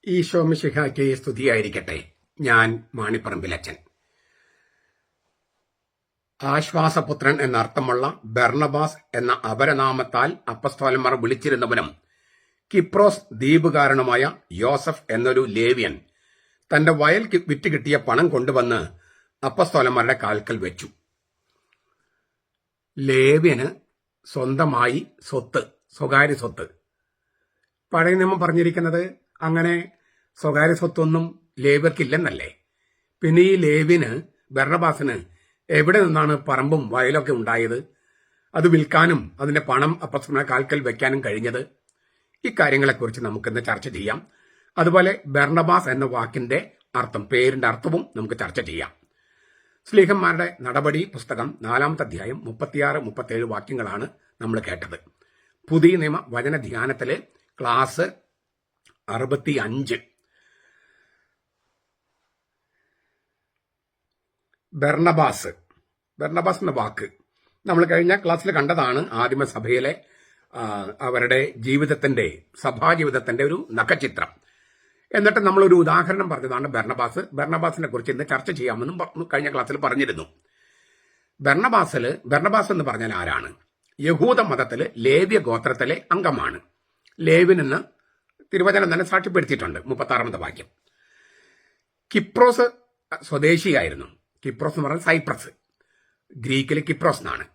ഈശോ മിശിഹായ്ക്ക് സ്തുതിയായിരിക്കട്ടെ. ഞാൻ മാണിപ്പറമ്പിലച്ചൻ. ആശ്വാസപുത്രൻ എന്നർത്ഥമുള്ള ബർണബാസ് എന്ന അപരനാമത്താൽ അപ്പസ്തോലന്മാർ വിളിച്ചിരുന്നവനും കിപ്രോസ് ദ്വീപുകാരനുമായ യോസഫ് എന്നൊരു ലേവ്യൻ തന്റെ വയൽ വിറ്റ് കിട്ടിയ പണം കൊണ്ടുവന്ന് അപ്പസ്തോലന്മാരുടെ കാൽക്കൽ വെച്ചു. ലേവ്യന് സ്വന്തമായി സ്വകാര്യ സ്വത്ത്. പഴയ നിയമം പറഞ്ഞിരിക്കുന്നത് അങ്ങനെ സ്വകാര്യ സ്വത്തൊന്നും ലേവ്യർക്കില്ലെന്നല്ലേ. പിന്നെ ഈ ലേവ്യന് ബർണബാസിന് എവിടെ നിന്നാണ് പറമ്പും വയലൊക്കെ ഉണ്ടായത്? അത് വിൽക്കാനും അതിന്റെ പണം അപ്പസ്തോലന്മാരുടെ കാൽക്കൽ വെക്കാനും കഴിഞ്ഞത്? ഇക്കാര്യങ്ങളെക്കുറിച്ച് നമുക്കിന്ന് ചർച്ച ചെയ്യാം. അതുപോലെ ബർണബാസ് എന്ന വാക്കിന്റെ അർത്ഥം, പേരിന്റെ അർത്ഥവും നമുക്ക് ചർച്ച ചെയ്യാം. സ്ലീഹന്മാരുടെ നടപടി പുസ്തകം 4-ാമത്തെ അധ്യായം 36-37 വാക്യങ്ങളാണ് നമ്മൾ കേട്ടത്. പുതിയ നിയമ വചന ധ്യാനത്തിലെ ക്ലാസ് 65. ബർണബാസ് എന്ന വാക്ക് നമ്മൾ കഴിഞ്ഞ ക്ലാസ്സിൽ കണ്ടതാണ്. ആദിമസഭയിലെ അവരുടെ സഭാജീവിതത്തിന്റെ ഒരു നഖചിത്രം. എന്നിട്ട് നമ്മളൊരു ഉദാഹരണം പറഞ്ഞതാണ് ബർണബാസിനെ കുറിച്ച് ഇന്ന് ചർച്ച ചെയ്യാമെന്നും കഴിഞ്ഞ ക്ലാസ്സിൽ പറഞ്ഞിരുന്നു. ബർണബാസ് എന്ന് പറഞ്ഞാൽ ആരാണ്? യഹൂദ മതത്തില് ലേവ്യ ഗോത്രത്തിലെ അംഗമാണ്. ലേവ്യൻ എന്ന് തിരുവചനം തന്നെ സാക്ഷ്യപ്പെടുത്തിയിട്ടുണ്ട്. 36-ാമത്തെ വാക്യം. കിപ്രോസ് സ്വദേശിയായിരുന്നു. കിപ്രോസ് എന്ന് പറഞ്ഞാൽ സൈപ്രസ്, ഗ്രീക്കിലെ കിപ്രോസ് എന്നാണ്.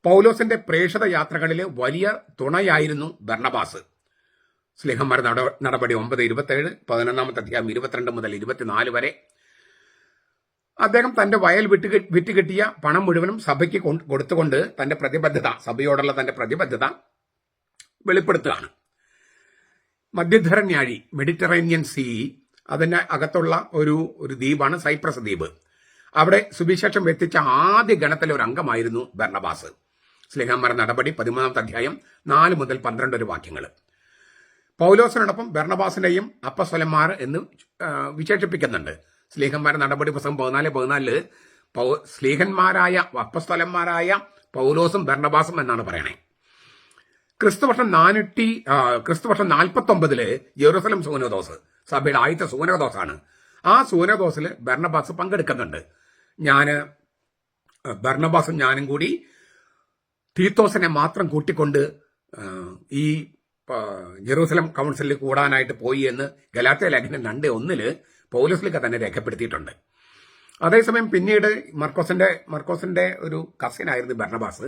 പൗലോസിന്റെ പ്രേക്ഷിത യാത്രകളിലെ വലിയ തുണയായിരുന്നു ബർണബാസ്. സ്ലീഹന്മാരുടെ നടപടി 9-27, 11-ാമത്തെ അധ്യായം 22 മുതൽ 24 വരെ. അദ്ദേഹം തന്റെ വയൽ വിറ്റ് കിട്ടിയ പണം മുഴുവനും സഭയ്ക്ക് കൊടുത്തുകൊണ്ട് തന്റെ സഭയോടുള്ള തന്റെ പ്രതിബദ്ധത വെളിപ്പെടുത്തുകയാണ്. മധ്യധരണ്യാഴി, മെഡിറ്ററേനിയൻ സീ, അതിന്റെ അകത്തുള്ള ഒരു ദ്വീപാണ് സൈപ്രസ് ദ്വീപ്. അവിടെ സുവിശേഷം എത്തിച്ച ആദ്യ ഗണത്തിലെ ഒരു അംഗമായിരുന്നു ബർണബാസ്. സ്ലീഹന്മാരുടെ നടപടി 13-ാമത്തെ അധ്യായം 4 മുതൽ 12 വരെ വാക്യങ്ങൾ. പൗലോസിനോടൊപ്പം ബർണബാസിനെയും അപ്പസ്തോലന്മാർ എന്ന് വിശേഷിപ്പിക്കുന്നുണ്ട്. സ്ലീഹന്മാരുടെ നടപടി പുസ്തകം 14-14 സ്ലീഹന്മാരായ അപ്പസ്തോലന്മാരായ പൗലോസും ബർണബാസും എന്നാണ് പറയണേ. ക്രിസ്തുവർഷം 49 യെരൂശലേം സൂനോദോസ്, സഭയുടെ ആദ്യത്തെ സൂനോദോസാണ്. ആ സൂനോദോസിൽ ബർണബാസ് പങ്കെടുക്കുന്നുണ്ട്. ബർണബാസും ഞാനും കൂടി തീത്തോസിനെ മാത്രം കൂട്ടിക്കൊണ്ട് ഈ ജെറൂസലം കൗൺസിലിൽ കൂടാനായിട്ട് പോയി എന്ന് ഗലാത്യ ലേഖനം 2:1 പൗലോസിലേക്ക് തന്നെ രേഖപ്പെടുത്തിയിട്ടുണ്ട്. അതേസമയം പിന്നീട് മർക്കോസിന്റെ ഒരു കസിനായിരുന്നു ബർണബാസ്.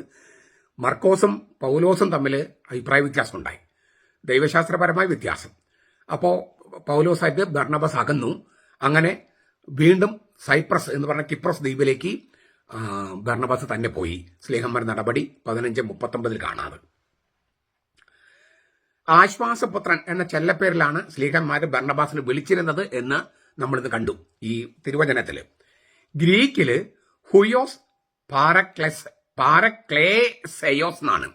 മർക്കോസും പൗലോസും തമ്മിൽ അഭിപ്രായ വ്യത്യാസം ഉണ്ടായി, ദൈവശാസ്ത്രപരമായ വ്യത്യാസം. അപ്പോൾ പൗലോസായിട്ട് ബർണബാസ് അകന്നു. അങ്ങനെ വീണ്ടും സൈപ്രസ് എന്ന് പറഞ്ഞ കിപ്രോസ് ദ്വീപിലേക്ക് ബർണബാസ് തന്നെ പോയി. സ്ലീഹന്മാരുടെ നടപടി 15-39 കാണാതെ. ആശ്വാസപുത്രൻ എന്ന ചെല്ലപ്പേരിലാണ് സ്ലീഹന്മാര് ബർണബാസിനെ വിളിച്ചിരുന്നത് എന്ന് നമ്മളിത് കണ്ടു ഈ തിരുവചനത്തില്. ഗ്രീക്കില് ഹുയോസ് പാരക്ലേസയോസ് എന്നാണ്.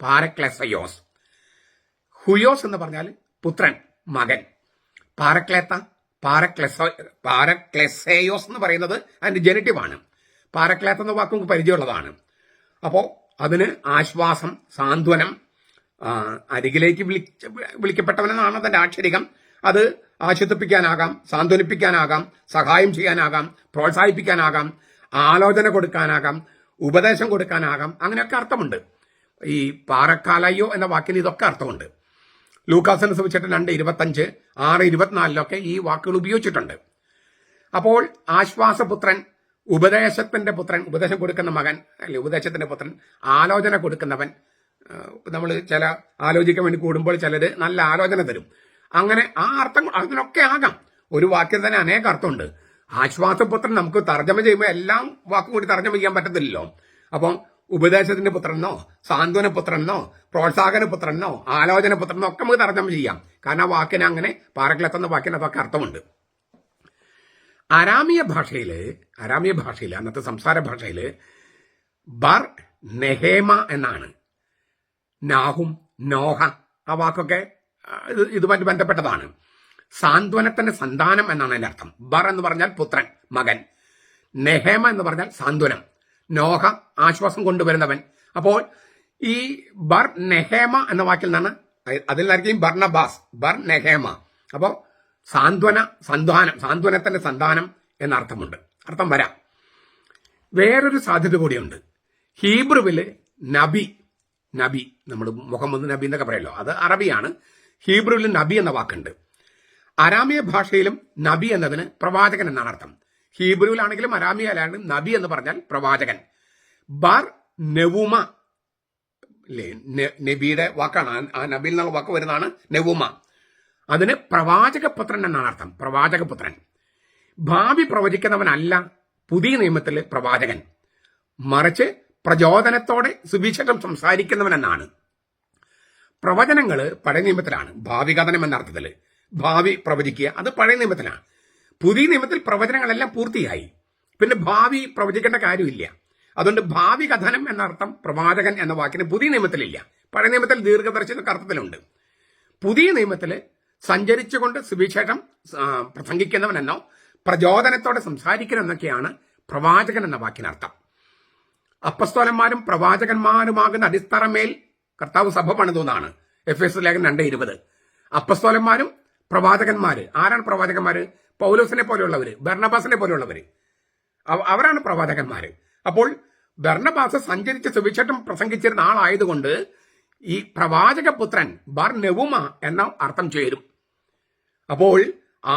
പാരക്ലേസയോസ്. ഹുയോസ് എന്ന് പറഞ്ഞാൽ പുത്രൻ, മകൻ. പാരക്ലേസയോസ് എന്ന് പറയുന്നത് അതിന്റെ ജനറ്റീവാണ്. പാരക്ലേത്ത എന്ന വാക്ക് നമുക്ക് പരിചയമുള്ളതാണ്. അപ്പോ അതിന് ആശ്വാസം, സാന്ത്വനം, അരികിലേക്ക് വിളിക്കപ്പെട്ടവനെന്നാണ് അതിന്റെ ആക്ഷരികം. അത് ആശ്വസിപ്പിക്കാനാകാം, സാന്ത്വനിപ്പിക്കാനാകാം, സഹായം ചെയ്യാനാകാം, പ്രോത്സാഹിപ്പിക്കാനാകാം, ആലോചന കൊടുക്കാനാകാം, ഉപദേശം കൊടുക്കാനാകാം. അങ്ങനെയൊക്കെ അർത്ഥമുണ്ട്. ഈ പാറക്കാലയോ എന്ന വാക്കിന് ഇതൊക്കെ അർത്ഥമുണ്ട്. ലൂക്കാസിന്റെ സുവിശേഷം 2:25, 6:24 ഈ വാക്കുകൾ ഉപയോഗിച്ചിട്ടുണ്ട്. അപ്പോൾ ആശ്വാസപുത്രൻ, ഉപദേശത്തിന്റെ പുത്രൻ, ഉപദേശം കൊടുക്കുന്ന മകൻ, അല്ലെ ഉപദേശത്തിന്റെ പുത്രൻ, ആലോചന കൊടുക്കുന്നവൻ. നമ്മൾ ആലോചിക്കാൻ വേണ്ടി കൂടുമ്പോൾ ചിലര് നല്ല ആലോചന തരും. അങ്ങനെ ആ അർത്ഥം അതിനൊക്കെ ആകാം. ഒരു വാക്യം തന്നെ അനേക അർത്ഥമുണ്ട്. ആശ്വാസപുത്രൻ നമുക്ക് തർജ്ജമ ചെയ്യുമ്പോൾ എല്ലാം വാക്കും കൂടി തർജ്ജമ ചെയ്യാൻ പറ്റത്തില്ലല്ലോ. അപ്പം ഉപദേശത്തിന്റെ പുത്രനോ, സാന്ത്വന പുത്രനോ, പ്രോത്സാഹന പുത്രനോ, ആലോചന പുത്രനോ ഒക്കെ നമുക്ക് തർജ്ജമ ചെയ്യാം. കാരണം ആ വാക്കിന് അങ്ങനെ പാരക്ലെത്തുന്ന വാക്കിന് അതൊക്കെ അർത്ഥമുണ്ട്. അരാമിയ ഭാഷയില് അന്നത്തെ സംസാര ഭാഷയില് ബർ നെഹേമ എന്നാണ്. നാഹും, നോഹ, ആ വാക്കൊക്കെ ഇതുമായിട്ട് ബന്ധപ്പെട്ടതാണ്. സാന്ത്വനത്തിന്റെ സന്താനം എന്നാണ് അതിന്റെ അർത്ഥം. ബർ എന്ന് പറഞ്ഞാൽ പുത്രൻ, മകൻ. നെഹേമ എന്ന് പറഞ്ഞാൽ സാന്ത്വനം. നോഹ ആശ്വാസം കൊണ്ടുവരുന്നവൻ. അപ്പോൾ ഈ ബർ നെഹേമ എന്ന വാക്കിൽ നിന്നാണ് അതിലായിരിക്കും ബർണബാസ്, ബർനെഹേമ. അപ്പോൾ സാന്ത്വനത്തിന്റെ സന്താനം എന്ന അർത്ഥമുണ്ട്. അർത്ഥം വരാം. വേറൊരു സാധ്യത കൂടിയുണ്ട്. ഹീബ്രുവില് നബി, നമ്മൾ മുഹമ്മദ് നബി എന്നൊക്കെ പറയല്ലോ, അത് അറബിയാണ്. ഹീബ്രുവിൽ നബി എന്ന വാക്കുണ്ട്. അരാമിയ ഭാഷയിലും നബി എന്നതിന് പ്രവാചകൻ എന്നാണ് അർത്ഥം. ഹീബ്രുവിലാണെങ്കിലും അരാമിയയിലാണെങ്കിലും നബി എന്ന് പറഞ്ഞാൽ പ്രവാചകൻ. ബാർ നെവുമ അല്ലേ, നബിയുടെ വാക്കാണ്. ആ നബിയിൽ നിന്നുള്ള വാക്ക് വരുന്നതാണ് നെവുമ. അതിന് പ്രവാചകപുത്രൻ എന്നാണ് അർത്ഥം. പ്രവാചകപുത്രൻ. ഭാവി പ്രവചിക്കുന്നവനല്ല പുതിയ നിയമത്തിൽ പ്രവാചകൻ, മറിച്ച് പ്രചോദനത്തോടെ സുവിശേഷം സംസാരിക്കുന്നവനെന്നാണ്. പ്രവചനങ്ങൾ പഴയ നിയമത്തിലാണ്, ഭാവി കഥനം എന്ന അർത്ഥത്തിൽ. ഭാവി പ്രവചിക്കുക അത് പഴയ നിയമത്തിലാണ്. പുതിയ നിയമത്തിൽ പ്രവചനങ്ങളെല്ലാം പൂർത്തിയായി, പിന്നെ ഭാവി പ്രവചിക്കേണ്ട കാര്യമില്ല. അതുകൊണ്ട് ഭാവി കഥനം എന്ന അർത്ഥം പ്രവാചകൻ എന്ന വാക്കിന് പുതിയ നിയമത്തിലില്ല. പഴയ നിയമത്തിൽ ദീർഘദർശന അർത്ഥത്തിലുണ്ട്. പുതിയ നിയമത്തിൽ സഞ്ചരിച്ചുകൊണ്ട് സുവിശേഷം പ്രസംഗിക്കുന്നവനെന്നോ പ്രചോദനത്തോടെ സംസാരിക്കണമെന്നൊക്കെയാണ് പ്രവാചകൻ എന്ന വാക്കിനർത്ഥം. അപ്പസ്തോലന്മാരും പ്രവാചകന്മാരുമാകുന്ന അടിസ്ഥാനമേൽ കർത്താവ് സഭ പണിതുന്നാണ് എഫേസ്യ ലേഖനം 2:20. അപ്പസ്തോലന്മാരും പ്രവാചകന്മാര്. ആരാണ് പ്രവാചകന്മാര്? പൗലോസിനെ പോലെയുള്ളവര്, ബർണബാസിനെ പോലെയുള്ളവര്, അവരാണ് പ്രവാചകന്മാര്. അപ്പോൾ ബർണബാസ് സഞ്ചരിച്ച സുവിശേഷം പ്രസംഗിച്ചിരുന്ന ആളായതുകൊണ്ട് ഈ പ്രവാചകപുത്രൻ ബർ നെവുമ എന്ന അർത്ഥം ചേരും. അപ്പോൾ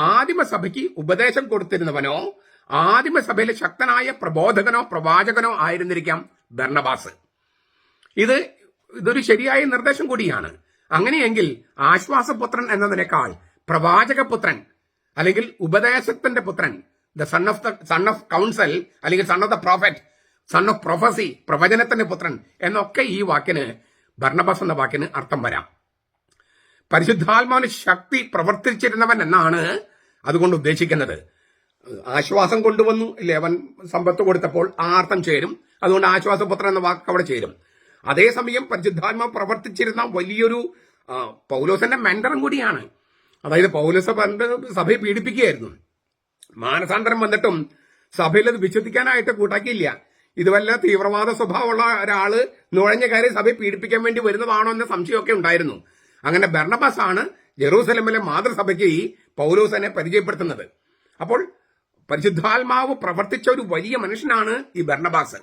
ആദിമസഭയ്ക്ക് ഉപദേശം കൊടുത്തിരുന്നവനോ ആദിമസഭയിലെ ശക്തനായ പ്രബോധകനോ പ്രവാചകനോ ആയിരുന്നിരിക്കാം ബർണബാസ്. ഇതൊരു ശരിയായ നിർദ്ദേശം കൂടിയാണ്. അങ്ങനെയെങ്കിൽ ആശ്വാസപുത്രൻ എന്നതിനേക്കാൾ പ്രവാചകപുത്രൻ അല്ലെങ്കിൽ ഉപദേശത്തിന്റെ പുത്രൻ, ദ സൺ ഓഫ് കൗൺസൽ അല്ലെങ്കിൽ son of the prophet, son of prophecy, പ്രവചനത്തിന്റെ പുത്രൻ എന്നൊക്കെ ഈ വാക്കിന്, ബർണബാസ് എന്ന വാക്കിന് അർത്ഥം വരാം. പരിശുദ്ധാത്മാവിന് ശക്തി പ്രവർത്തിച്ചിരുന്നവൻ എന്നാണ് അതുകൊണ്ട് ഉദ്ദേശിക്കുന്നത്. ആശ്വാസം കൊണ്ടുവന്നു ഇല്ലേ, അവൻ സമ്പത്ത് കൊടുത്തപ്പോൾ ആ അർത്ഥം ചേരും. അതുകൊണ്ട് ആശ്വാസപുത്രൻ എന്ന വാക്ക് അവിടെ ചേരും. അതേസമയം പരിശുദ്ധാത്മാവ് പ്രവർത്തിച്ചിരുന്ന വലിയൊരു പൗലോസിന്റെ മെന്ററും കൂടിയാണ്. അതായത് പൗലോസ് പണ്ട് സഭയെ പീഡിപ്പിക്കുകയായിരുന്നു. മാനസാന്തരം വന്നിട്ടും സഭയിൽ അത് വിശ്വസിക്കാനായിട്ട് കൂട്ടാക്കിയില്ല. ഇത് വല്ല തീവ്രവാദ സ്വഭാവമുള്ള ഒരാള് നുഴഞ്ഞ കയറി സഭയെ പീഡിപ്പിക്കാൻ വേണ്ടി വരുന്നതാണോ എന്ന സംശയമൊക്കെ ഉണ്ടായിരുന്നു. അങ്ങനെ ബർണബാസ് ആണ് ജെറൂസലമിലെ മാതൃസഭയ്ക്ക് ഈ പൗലോസിനെ പരിചയപ്പെടുത്തുന്നത്. അപ്പോൾ പരിശുദ്ധാത്മാവ് പ്രവർത്തിച്ച ഒരു വലിയ മനുഷ്യനാണ് ഈ ബർണബാസ്.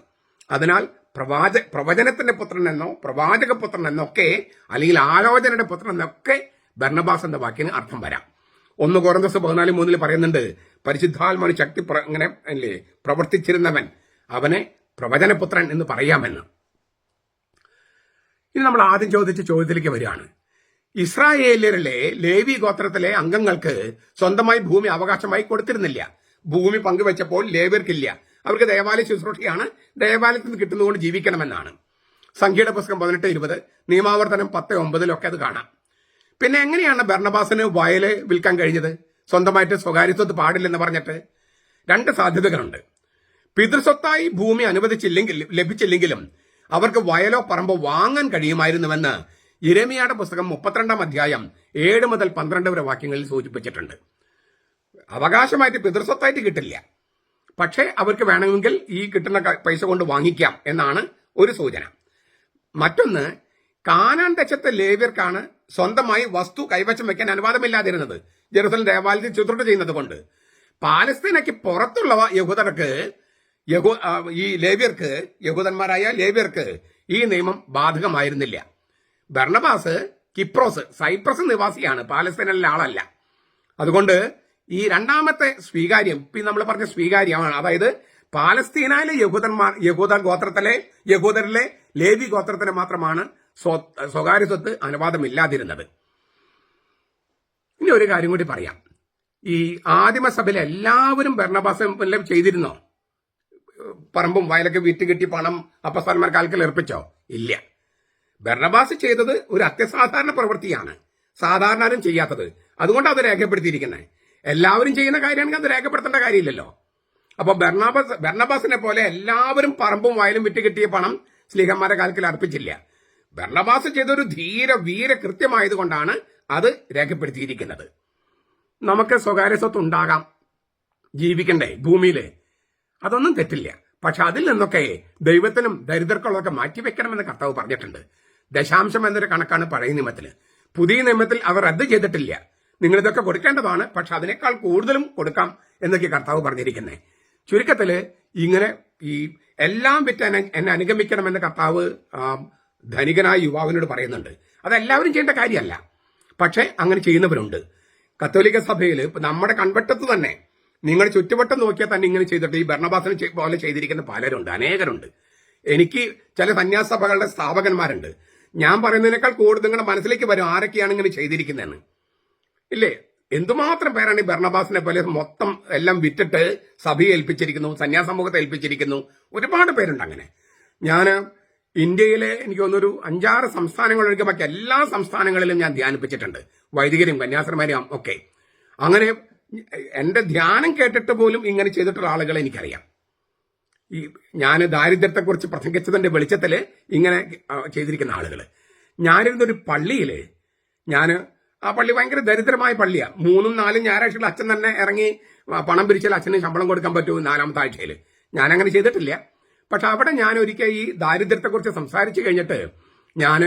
അതിനാൽ പ്രവചനത്തിന്റെ പുത്രൻ എന്നോ പ്രവാചകപുത്രൻ എന്നൊക്കെ അല്ലെങ്കിൽ ആലോചനയുടെ പുത്രൻ എന്നൊക്കെ ബർണബാസ് എന്ന വാക്കിന് അർത്ഥം വരാം. 1 കൊരിന്ത്യർ 14:3 പറയുന്നുണ്ട്, പരിശുദ്ധാത്മാവിന് ശക്തി അങ്ങനെ അല്ലേ പ്രവർത്തിച്ചിരുന്നവൻ അവനെ പ്രവചനപുത്രൻ എന്ന് പറയാമെന്ന്. ഇനി നമ്മൾ ആദ്യം ചോദിച്ച ചോദ്യത്തിലേക്ക് വരികയാണ്. ഇസ്രായേലിലെ ലേവി ഗോത്രത്തിലെ അംഗങ്ങൾക്ക് സ്വന്തമായി ഭൂമി അവകാശമായി കൊടുത്തിരുന്നില്ല. ഭൂമി പങ്കുവെച്ചപ്പോൾ ലേവ്യർക്കില്ല. അവർക്ക് ദേവാലയ ശുശ്രൂഷയാണ്, ദേവാലയത്തിൽ നിന്ന് കിട്ടുന്നതുകൊണ്ട് ജീവിക്കണമെന്നാണ്. സംഖ്യയുടെ പുസ്തകം 18:20, നിയമാവർത്തനം 10:9 അത് കാണാം. പിന്നെ എങ്ങനെയാണ് ബർണബാസിന് വയല് വിൽക്കാൻ കഴിഞ്ഞത്? സ്വന്തമായിട്ട് സ്വകാര്യ സ്വത്ത് പാടില്ലെന്ന് പറഞ്ഞിട്ട് 2 സാധ്യതകളുണ്ട്. പിതൃസ്വത്തായി ഭൂമി ലഭിച്ചില്ലെങ്കിലും അവർക്ക് വയലോ പറമ്പോ വാങ്ങാൻ കഴിയുമായിരുന്നുവെന്ന് യിരെമ്യായുടെ പുസ്തകം 32-ാം അധ്യായം 7 മുതൽ 12 വരെ വാക്യങ്ങളിൽ സൂചിപ്പിച്ചിട്ടുണ്ട്. അവകാശമായിട്ട് പിതൃസ്വത്തായിട്ട് കിട്ടില്ല, പക്ഷേ അവർക്ക് വേണമെങ്കിൽ ഈ കിട്ടുന്ന പൈസ കൊണ്ട് വാങ്ങിക്കാം എന്നാണ് ഒരു സൂചന. മറ്റൊന്ന്, കാനാൻ ദേശത്തെ ലേവ്യർക്കാണ് സ്വന്തമായി വസ്തു കൈവശം വെക്കാൻ അനുവാദമില്ലാതിരുന്നത്, ജെറുസലേം ദേവാലയത്തിൽ ശുശ്രൂഷ ചെയ്യുന്നത് കൊണ്ട്. പാലസ്തീനയ്ക്ക് പുറത്തുള്ള ഈ ലേവ്യർക്ക്, യഹൂദന്മാരായ ലേവ്യർക്ക് ഈ നിയമം ബാധകമായിരുന്നില്ല. ബർണബാസ് സൈപ്രസ് നിവാസിയാണ്, പാലസ്തീനിലെ ആളല്ല. അതുകൊണ്ട് ഈ രണ്ടാമത്തെ സ്വീകാര്യം, നമ്മൾ പറഞ്ഞ സ്വീകാര്യമാണ്. അതായത് പാലസ്തീനയിലെ യഹൂദരിലെ ലേവി ഗോത്രത്തിന് മാത്രമാണ് സ്വകാര്യ സ്വത്ത് അനുവാദമില്ലാതിരുന്നത്. ഇനി ഒരു കാര്യം കൂടി പറയാം. ഈ ആദിമസഭയിൽ എല്ലാവരും ബർണബാസ് ചെയ്തിരുന്നോ? പറമ്പും വയലൊക്കെ വിറ്റ് കിട്ടി പണം അപ്പസ്തോലന്മാർ കാൽക്കൽ ഏർപ്പിച്ചോ? ഇല്ല. ബർണബാസ് ചെയ്തത് ഒരു അത്യസാധാരണ പ്രവൃത്തിയാണ്, സാധാരണ ആരും ചെയ്യാത്തത്. അതുകൊണ്ട് അത് രേഖപ്പെടുത്തിയിരിക്കുന്നത്. എല്ലാവരും ചെയ്യുന്ന കാര്യമാണെങ്കിൽ അത് രേഖപ്പെടുത്തേണ്ട കാര്യമില്ലല്ലോ. അപ്പൊ ബർണബാസിനെ പോലെ എല്ലാവരും പറമ്പും വയലും വിറ്റ് കിട്ടിയ പണം സ്ലീഹന്മാരെ കാൽക്കൽ അർപ്പിച്ചില്ല. ബർണബാസ് ചെയ്തൊരു വീര കൃത്യമായതുകൊണ്ടാണ് അത് രേഖപ്പെടുത്തിയിരിക്കുന്നത്. നമുക്ക് സ്വകാര്യ സ്വത്ത് ഉണ്ടാകാം, ജീവിക്കണ്ടേ ഭൂമിയില്, അതൊന്നും തെറ്റില്ല. പക്ഷെ അതിൽ നിന്നൊക്കെ ദൈവത്തിനും ദരിദ്രർക്കുള്ളതൊക്കെ മാറ്റിവെക്കണമെന്ന് കർത്താവ് പറഞ്ഞിട്ടുണ്ട്. ദശാംശം എന്നൊരു കണക്കാണ് പഴയ നിയമത്തില്. പുതിയ നിയമത്തിൽ അവർ റദ്ദ് ചെയ്തിട്ടില്ല. നിങ്ങൾ ഇതൊക്കെ കൊടുക്കേണ്ടതാണ്, പക്ഷെ അതിനേക്കാൾ കൂടുതലും കൊടുക്കാം എന്നൊക്കെ കർത്താവ് പറഞ്ഞിരിക്കുന്നത്. ചുരുക്കത്തില് ഇങ്ങനെ ഈ എല്ലാം വിറ്റ് എന്നെ അനുഗമിക്കണമെന്ന് കർത്താവ് ധനികനായ യുവാവിനോട് പറയുന്നുണ്ട്. അതെല്ലാവരും ചെയ്യേണ്ട കാര്യമല്ല, പക്ഷെ അങ്ങനെ ചെയ്യുന്നവരുണ്ട്. കത്തോലിക്ക സഭയിൽ നമ്മുടെ കൺവെട്ടത്ത് തന്നെ നിങ്ങൾ ചുറ്റുവട്ടം നോക്കിയാൽ തന്നെ ഇങ്ങനെ ചെയ്തിട്ട് ഈ ഭരണഭാസന പോലെ ചെയ്തിരിക്കുന്ന പലരുണ്ട്, അനേകരുണ്ട്. എനിക്ക് ചില സന്യാസ സഭകളുടെ സ്ഥാപകന്മാരുണ്ട്. ഞാൻ പറയുന്നതിനേക്കാൾ കൂടുതൽ നിങ്ങളുടെ മനസ്സിലേക്ക് വരും ആരൊക്കെയാണ് ഇങ്ങനെ ചെയ്തിരിക്കുന്നതെന്ന്. ഇല്ലേ, എന്തുമാത്രം പേരാണ് ഈ ഭരണഭാസിനെ പോലെ മൊത്തം എല്ലാം വിറ്റിട്ട് സഭയെ ഏൽപ്പിച്ചിരിക്കുന്നു, സന്യാസമൂഹത്തെ ഏൽപ്പിച്ചിരിക്കുന്നു. ഒരുപാട് പേരുണ്ട് അങ്ങനെ. ഞാൻ ഇന്ത്യയിലെ എനിക്ക് തോന്നുന്നൊരു 5-6 സംസ്ഥാനങ്ങളൊഴികെ ബാക്കി എല്ലാ സംസ്ഥാനങ്ങളിലും ഞാൻ ധ്യാനിപ്പിച്ചിട്ടുണ്ട്, വൈദികരും കന്യാസ്ത്രീമാരും ഒക്കെ. അങ്ങനെ എന്റെ ധ്യാനം കേട്ടിട്ട് പോലും ഇങ്ങനെ ചെയ്തിട്ടുള്ള ആളുകളെ എനിക്കറിയാം. ഈ ഞാൻ ദാരിദ്ര്യത്തെക്കുറിച്ച് പ്രസംഗിച്ചതിന്റെ വെളിച്ചത്തിൽ ഇങ്ങനെ ചെയ്തിരിക്കുന്ന ആളുകൾ. ഞാനിരുന്നൊരു പള്ളിയിൽ, ആ പള്ളി ഭയങ്കര ദരിദ്രമായ പള്ളിയാണ്. 3-4 ഞായറാഴ്ചകൾ അച്ഛൻ തന്നെ ഇറങ്ങി പണം പിരിച്ചാൽ അച്ഛന് ശമ്പളം കൊടുക്കാൻ പറ്റൂ 4ാമത്തെ ആഴ്ചയിൽ. ഞാനങ്ങനെ ചെയ്തിട്ടില്ല. പക്ഷെ അവിടെ ഞാൻ ഒരിക്കൽ ഈ ദാരിദ്ര്യത്തെക്കുറിച്ച് സംസാരിച്ചു കഴിഞ്ഞിട്ട് ഞാൻ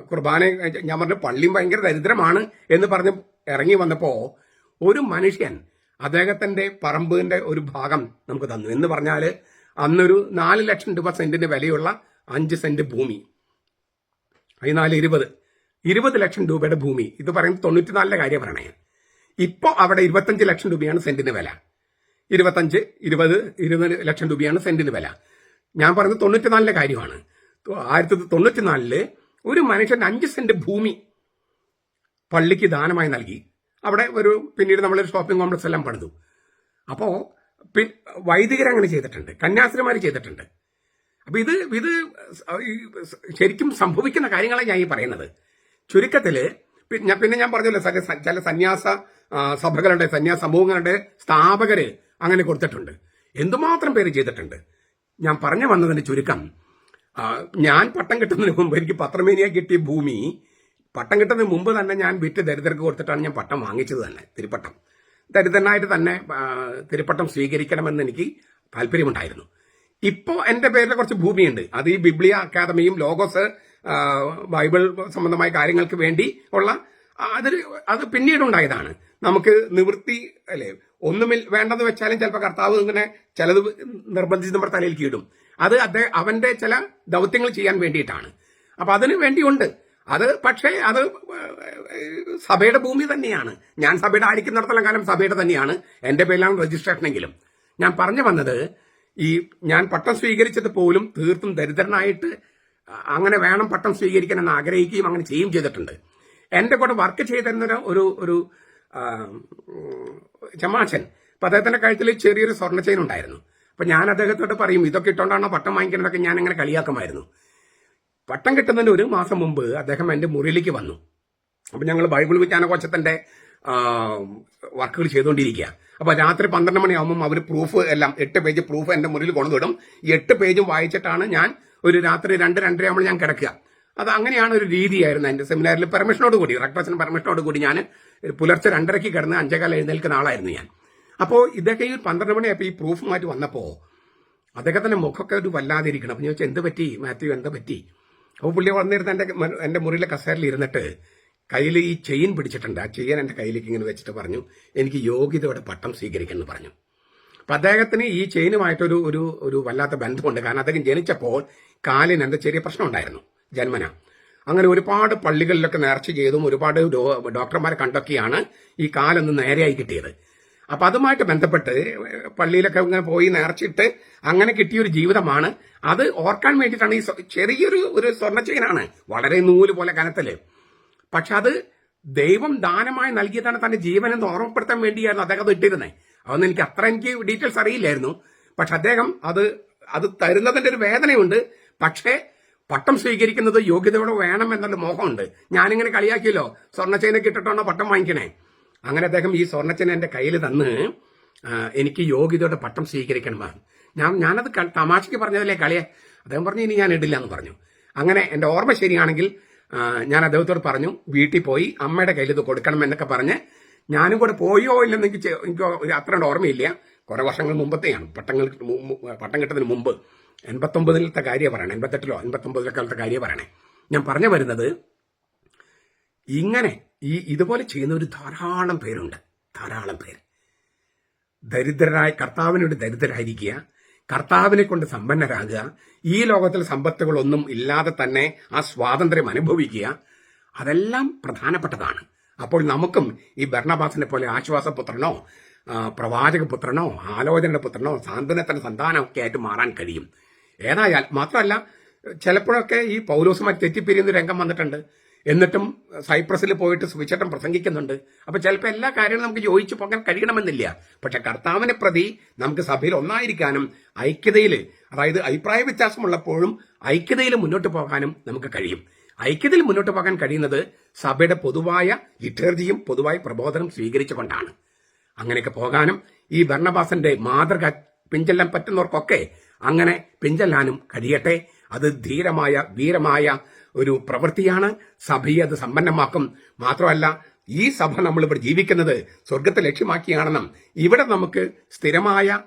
കുർബാന ഞാൻ പറഞ്ഞു പള്ളിയും ഭയങ്കര ദരിദ്രമാണ് എന്ന് പറഞ്ഞ് ഇറങ്ങി വന്നപ്പോ ഒരു മനുഷ്യൻ അദ്ദേഹത്തിന്റെ പറമ്പിന്റെ ഒരു ഭാഗം നമുക്ക് തന്നു. എന്ന് പറഞ്ഞാൽ അന്നൊരു 4 ലക്ഷം രൂപ സെന്റിന് വിലയുള്ള 5 സെന്റ് ഭൂമി, 20 ലക്ഷം രൂപയുടെ ഭൂമി. ഇത് പറയുന്നത് 94 കാര്യം പറയണേ. ഇപ്പൊ അവിടെ 25 ലക്ഷം രൂപയാണ് സെന്റിന് വില. 20 ലക്ഷം രൂപയാണ് സെന്റിന് വില. ഞാൻ പറഞ്ഞത് 94 കാര്യമാണ്. 1994 ഒരു മനുഷ്യൻ 5 സെന്റ് ഭൂമി പള്ളിക്ക് ദാനമായി നൽകി. അവിടെ പിന്നീട് നമ്മളൊരു ഷോപ്പിംഗ് കോംപ്ലക്സ് എല്ലാം പണിതു. അപ്പോ വൈദികരങ്ങനെ ചെയ്തിട്ടുണ്ട്, കന്യാസ്ത്രീമാർ ചെയ്തിട്ടുണ്ട്. അപ്പൊ ഇത് ശരിക്കും സംഭവിക്കുന്ന കാര്യങ്ങളാണ് ഞാൻ ഈ പറയുന്നത്. ചുരുക്കത്തില് പിന്നെ ഞാൻ പറഞ്ഞല്ലോ ചില സന്യാസ സഭകളുടെ സന്യാസ സമൂഹങ്ങളുടെ സ്ഥാപകര് അങ്ങനെ കൊടുത്തിട്ടുണ്ട്. എന്തുമാത്രം പേര് ചെയ്തിട്ടുണ്ട്. ഞാൻ പറഞ്ഞു വന്നതിന്റെ ചുരുക്കം, ഞാൻ പട്ടം കിട്ടുന്നതിന് മുമ്പ് എനിക്ക് പത്രമേനിയ കിട്ടിയ ഭൂമി പട്ടം കിട്ടുന്നതിന് മുമ്പ് തന്നെ ഞാൻ വിറ്റ് ദരിദ്രർക്ക് കൊടുത്തിട്ടാണ് ഞാൻ പട്ടം വാങ്ങിച്ചത് തന്നെ. തിരുപ്പട്ടം ദരിദ്രനായിട്ട് തന്നെ തിരുപ്പട്ടം സ്വീകരിക്കണമെന്ന് എനിക്ക് താല്പര്യമുണ്ടായിരുന്നു. ഇപ്പോൾ എന്റെ പേരിൽ കുറച്ച് ഭൂമിയുണ്ട്. അത് ഈ ബിബ്ലിയ അക്കാദമിയും ലോഗോസ് ബൈബിൾ സംബന്ധമായ കാര്യങ്ങൾക്ക് വേണ്ടി ഉള്ള അത് പിന്നീടുണ്ടായതാണ്. നമുക്ക് നിവൃത്തി അല്ലെ ഒന്നും വേണ്ടെന്ന് വെച്ചാലും ചിലപ്പോൾ കർത്താവ് ഇങ്ങനെ ചിലത് നിർബന്ധിച്ച് നമ്മുടെ തലയിൽ കീടും. അത് അവന്റെ ചില ദൗത്യങ്ങൾ ചെയ്യാൻ വേണ്ടിയിട്ടാണ്. അപ്പൊ അതിന് വേണ്ടിയുണ്ട് അത്. പക്ഷേ അത് സഭയുടെ ഭൂമി തന്നെയാണ്. ഞാൻ സഭയുടെ ആയിരിക്കുന്നിടത്തോളം കാലം സഭയുടെ തന്നെയാണ്. എന്റെ പേരിലാണ് രജിസ്ട്രേഷനെങ്കിലും. ഞാൻ പറഞ്ഞു വന്നത്, ഞാൻ പട്ടം സ്വീകരിച്ചത് പോലും തീർത്തും ദരിദ്രനായിട്ട് അങ്ങനെ വേണം പട്ടം സ്വീകരിക്കാൻ എന്ന് ആഗ്രഹിക്കുകയും അങ്ങനെ ചെയ്യുകയും ചെയ്തിട്ടുണ്ട്. എന്റെ കൂടെ വർക്ക് ചെയ്തിരുന്ന ഒരു ചമാച്ചൻ, അപ്പൊ അദ്ദേഹത്തിന്റെ കഴുത്തിൽ ചെറിയൊരു സ്വർണ്ണ ചെയിൻ ഉണ്ടായിരുന്നു. അപ്പൊ ഞാൻ അദ്ദേഹത്തോട് പറയും, ഇതൊക്കെ ഇട്ടോണ്ടാണോ പട്ടം വാങ്ങിക്കുന്നതൊക്കെ ഞാൻ അങ്ങനെ കളിയാക്കുമായിരുന്നു. പട്ടം കിട്ടുന്നതിന് 1 മാസം മുമ്പ് അദ്ദേഹം എന്റെ മുറിയിലേക്ക് വന്നു. അപ്പൊ ഞങ്ങൾ ബൈബിൾ വിജ്ഞാനകോശത്തിന്റെ വർക്കുകൾ ചെയ്തുകൊണ്ടിരിക്കുക. അപ്പൊ രാത്രി 12 മണിയാകുമ്പോൾ അവർ പ്രൂഫ് എല്ലാം 8 പേജ് പ്രൂഫ് എന്റെ മുറിയിൽ കൊണ്ടുവിടും. ഈ 8 പേജും വായിച്ചിട്ടാണ് ഞാൻ ഒരു രാത്രി 2-2:30 ആകുമ്പോൾ ഞാൻ കിടക്കുക. അത് അങ്ങനെയാണ് ഒരു രീതിയായിരുന്നു എന്റെ സെമിനാറിൽ. പെർമിഷനോട് കൂടി, റെക്ടറേഷൻ പെർമിഷനോട് കൂടി ഞാൻ പുലർച്ചെ 2:30 കിടന്ന് 5:15 എഴുന്നേൽക്കുന്ന ആളായിരുന്നു ഞാൻ. അപ്പോൾ ഇതൊക്കെ ഈ 12 മണിയായപ്പോൾ ഈ പ്രൂഫുമായിട്ട് വന്നപ്പോൾ അദ്ദേഹത്തിന്റെ മുഖമൊക്കെ ഒരു വല്ലാതെ ഇരിക്കണം. അപ്പൊ ഞാൻ ചോദിച്ചാൽ എന്ത് പറ്റി മാത്യു, എന്താ പറ്റി? അപ്പോൾ പുള്ളി വന്നിരുന്ന് എന്റെ മുറിയിലെ കസേരയിൽ ഇരുന്നിട്ട് കയ്യിൽ ഈ ചെയിൻ പിടിച്ചിട്ടുണ്ട്. ആ ചെയിൻ എന്റെ കയ്യിലേക്ക് ഇങ്ങനെ വെച്ചിട്ട് പറഞ്ഞു, എനിക്ക് യോഗ്യതയോടെ പട്ടം സ്വീകരിക്കുമെന്ന് പറഞ്ഞു. അപ്പൊ അദ്ദേഹത്തിന് ഈ ചെയിനുമായിട്ടൊരു ഒരു വല്ലാത്ത ബന്ധമുണ്ട്. കാരണം അദ്ദേഹം ജനിച്ചപ്പോൾ കാലിന് എന്താ ചെറിയ പ്രശ്നം ഉണ്ടായിരുന്നു ജന്മന. അങ്ങനെ ഒരുപാട് പള്ളികളിലൊക്കെ നേർച്ച ചെയ്തും ഒരുപാട് ഡോക്ടർമാരെ കണ്ടൊക്കെയാണ് ഈ കാലൊന്ന് നേരെയായി കിട്ടിയത്. അപ്പൊ അതുമായിട്ട് ബന്ധപ്പെട്ട് പള്ളിയിലൊക്കെ ഇങ്ങനെ പോയി നേർച്ചിട്ട് അങ്ങനെ കിട്ടിയൊരു ജീവിതമാണ്. അത് ഓർക്കാൻ വേണ്ടിയിട്ടാണ് ഈ ചെറിയൊരു സ്വർണ്ണ ചെയിനാണ്, വളരെ നൂല് പോലെ കനത്തില്. പക്ഷെ അത് ദൈവം ദാനമായി നൽകിയതാണ് തന്റെ ജീവനെന്ന് ഓർമ്മപ്പെടുത്താൻ വേണ്ടിയായിരുന്നു അദ്ദേഹം അത് ഇട്ടിരുന്നത്. അതൊന്നും എനിക്ക് ഡീറ്റെയിൽസ് അറിയില്ലായിരുന്നു. പക്ഷെ അദ്ദേഹം അത് തരുന്നതിന്റെ ഒരു വേദനയുണ്ട്. പക്ഷേ പട്ടം സ്വീകരിക്കുന്നത് യോഗ്യതയോടെ വേണം എന്നുള്ള മോഹമുണ്ട്. ഞാനിങ്ങനെ കളിയാക്കിയല്ലോ, സ്വർണ്ണച്ചെയിനൊക്കെ ഇട്ടിട്ടാണോ പട്ടം വാങ്ങിക്കണേ. അങ്ങനെ അദ്ദേഹം ഈ സ്വർണ്ണച്ചെയിൻ എന്റെ കയ്യിൽ തന്ന് എനിക്ക് യോഗ്യതയോടെ പട്ടം സ്വീകരിക്കണമെന്ന്. ഞാനത് തമാശയ്ക്ക് പറഞ്ഞതിലെ കളിയെ അദ്ദേഹം പറഞ്ഞു ഇനി ഞാൻ ഇടില്ല എന്ന് പറഞ്ഞു. അങ്ങനെ എന്റെ ഓർമ്മ ശരിയാണെങ്കിൽ ഞാൻ അദ്ദേഹത്തോട് പറഞ്ഞു വീട്ടിൽ പോയി അമ്മയുടെ കയ്യിൽ ഇത് കൊടുക്കണം എന്നൊക്കെ പറഞ്ഞ് ഞാനും കൂടെ പോയോ ഇല്ലെന്ന് എനിക്ക് അത്ര ഓർമ്മയില്ല. കുറെ വർഷങ്ങൾ മുമ്പത്തെയാണ്, പട്ടം കിട്ടുന്നതിന് മുമ്പ്. 89-ലത്തെ കാര്യം പറയണേ, 88-ലോ 89-ലോ കാലത്തെ കാര്യം പറയണേ. ഞാൻ പറഞ്ഞു വരുന്നത്, ഇങ്ങനെ ഇതുപോലെ ചെയ്യുന്ന ഒരു ധാരാളം പേരുണ്ട്. ധാരാളം പേര് ദരിദ്രരായ, കർത്താവിനോട് ദരിദ്രരായിരിക്കുക, കർത്താവിനെ കൊണ്ട് സമ്പന്നരാകുക, ഈ ലോകത്തിൽ സമ്പത്തുകളൊന്നും ഇല്ലാതെ തന്നെ ആ സ്വാതന്ത്ര്യം അനുഭവിക്കുക, അതെല്ലാം പ്രധാനപ്പെട്ടതാണ്. അപ്പോൾ നമുക്കും ഈ ബർണബാസിനെ പോലെ ആശ്വാസപുത്രനോ പ്രവാചകപുത്രനോ ആലോചനയുടെ പുത്രനോ സാന്ത്വനത്തിന്റെ സന്താനമൊക്കെ ആയിട്ട് മാറാൻ കഴിയും. ഏതായാൽ മാത്രമല്ല, ചിലപ്പോഴൊക്കെ ഈ പൗലോസുമായി തെറ്റിപ്പിരിയുന്ന രംഗം വന്നിട്ടുണ്ട്. എന്നിട്ടും സൈപ്രസിൽ പോയിട്ട് സുവിശേഷം പ്രസംഗിക്കുന്നുണ്ട്. അപ്പൊ ചിലപ്പോൾ എല്ലാ കാര്യങ്ങളും നമുക്ക് യോജിച്ചു പോകാൻ കഴിയണമെന്നില്ല. പക്ഷെ കർത്താവിനെ പ്രതി നമുക്ക് സഭയിൽ ഒന്നായിരിക്കാനും ഐക്യതയിൽ, അതായത് അഭിപ്രായ വ്യത്യാസമുള്ളപ്പോഴും ഐക്യതയിൽ മുന്നോട്ട് പോകാനും നമുക്ക് കഴിയും. ഐക്യതയിൽ മുന്നോട്ട് പോകാൻ കഴിയുന്നത് സഭയുടെ പൊതുവായ ലിറ്റർജിയും പൊതുവായ പ്രബോധനം സ്വീകരിച്ചുകൊണ്ടാണ്. അങ്ങനെയൊക്കെ പോകാനും ഈ ബർണബാസിന്റെ മാതൃക പിഞ്ചെല്ലാൻ പറ്റുന്നവർക്കൊക്കെ അങ്ങനെ പിഞ്ചെല്ലാനും കഴിയട്ടെ. അത് ധീരമായ വീരമായ ഒരു പ്രവൃത്തിയാണ്. സഭയെ അത് സമ്പന്നമാക്കും. മാത്രമല്ല, ഈ സഭ നമ്മളിവിടെ ജീവിക്കുന്നത് സ്വർഗത്തെ ലക്ഷ്യമാക്കിയാണെന്നും ഇവിടെ നമുക്ക് സ്ഥിരമായ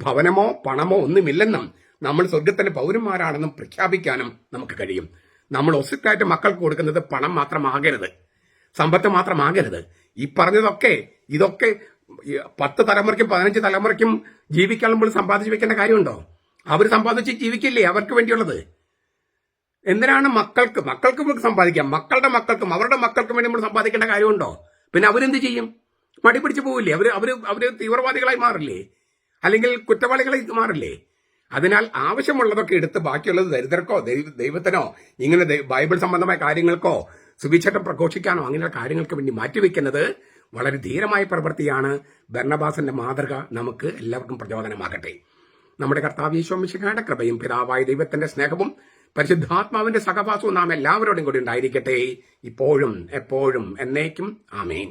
ഭവനമോ പണമോ ഒന്നുമില്ലെന്നും നമ്മൾ സ്വർഗത്തിന്റെ പൗരന്മാരാണെന്നും പ്രഖ്യാപിക്കാനും നമുക്ക് കഴിയും. നമ്മൾ ഒസിറ്റായിട്ട് മക്കൾക്ക് കൊടുക്കുന്നത് പണം മാത്രമാകരുത്, സമ്പത്ത് മാത്രമാകരുത്. ഈ പറഞ്ഞതൊക്കെ ഇതൊക്കെ 10 തലമുറയ്ക്കും 15 തലമുറയ്ക്കും ജീവിക്കാനുമ്പോൾ സമ്പാദിച്ചു വെക്കേണ്ട കാര്യമുണ്ടോ? അവർ സമ്പാദിച്ച് ജീവിക്കില്ലേ അവർക്ക് വേണ്ടിയുള്ളത്? എന്തിനാണ് മക്കൾക്ക് സമ്പാദിക്കാം? മക്കളുടെ മക്കൾക്കും അവരുടെ മക്കൾക്കും വേണ്ടി നമ്മൾ സമ്പാദിക്കേണ്ട കാര്യമുണ്ടോ? പിന്നെ അവരെന്ത് ചെയ്യും? മടി പിടിച്ചു പോവില്ലേ? അവര് തീവ്രവാദികളായി മാറില്ലേ? അല്ലെങ്കിൽ കുറ്റവാളികളായി മാറില്ലേ? അതിനാൽ ആവശ്യമുള്ളതൊക്കെ എടുത്ത് ബാക്കിയുള്ളത് ദരിദ്രർക്കോ ദൈവത്തിനോ ഇങ്ങനെ ബൈബിൾ സംബന്ധമായ കാര്യങ്ങൾക്കോ സുവിശേഷം പ്രഘോഷിക്കാനോ അങ്ങനെയുള്ള കാര്യങ്ങൾക്ക് വേണ്ടി മാറ്റിവെക്കുന്നത് വളരെ ധീരമായ പ്രവൃത്തിയാണ്. ബർണബാസിന്റെ മാതൃക നമുക്ക് എല്ലാവർക്കും പ്രചോദനമാകട്ടെ. നമ്മുടെ കർത്താവ് യേശു മിശിഹായുടെ കൃപയും പിതാവായ ദൈവത്തിന്റെ സ്നേഹവും പരിശുദ്ധാത്മാവിന്റെ സഹവാസവും നാം എല്ലാവരോടും കൂടി ഉണ്ടായിരിക്കട്ടെ, ഇപ്പോഴും എപ്പോഴും എന്നേക്കും. ആമേൻ.